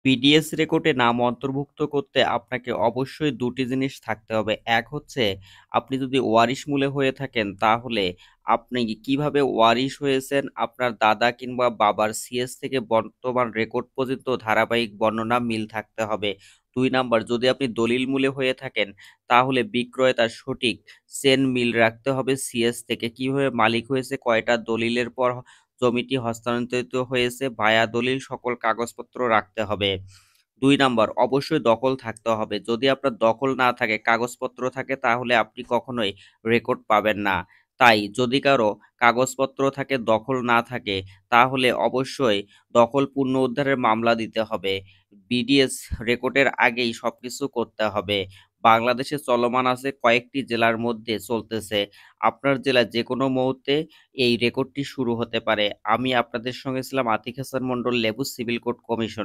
PDS রেকর্ডে নাম অন্তর্ভুক্ত করতে আপনাকে অবশ্যই দুটি জিনিস থাকতে হবে। এক হচ্ছে আপনি যদি ওয়ারিশ মূলে হয়ে থাকেন তাহলে আপনি কিভাবে ওয়ারিশ হয়েছেন আপনার দাদা কিংবা বাবার সিএস থেকে বর্তমান রেকর্ড পর্যন্ত ধারাবাহিক বর্ণনা মিল থাকতে হবে। ২ নাম্বার, যদি আপনি দলিল মূলে হয়ে থাকেন তাহলে বিক্রয়তার সঠিক চেন মিল রাখতে হবে সিএস থেকে। কিভাবে মালিক হয়েছে, কয়টা দলিলের পর জমিটি হস্তান্তরিত হয়েছে, ভায়া দলিল, সকল কাগজপত্র রাখতে হবে। ২ নাম্বার, অবশ্যই দখল থাকতে হবে। যদি আপনার দখল না থাকে, কাগজপত্র থাকে তাহলে আপনি কখনোই রেকর্ড পাবেন না। তাই যদি কারো কাগজপত্র থাকে, দখল না থাকে তাহলে অবশ্যই দখল পুনরুদ্ধারের মামলা দিতে হবে। বিডিএস রেকর্ডের আগেই সবকিছু করতে হবে। বাংলাদেশে চলমান আছে, কয়েকটি জেলার মধ্যে চলতেছে। আপনার জেলায় যেকোনো মুহূর্তে এই রেকর্ডটি শুরু হতে পারে। আমি আপনাদের সঙ্গে ছিলাম আতিক হাসান মন্ডল, লেবু সিভিল কোর্ট কমিশন।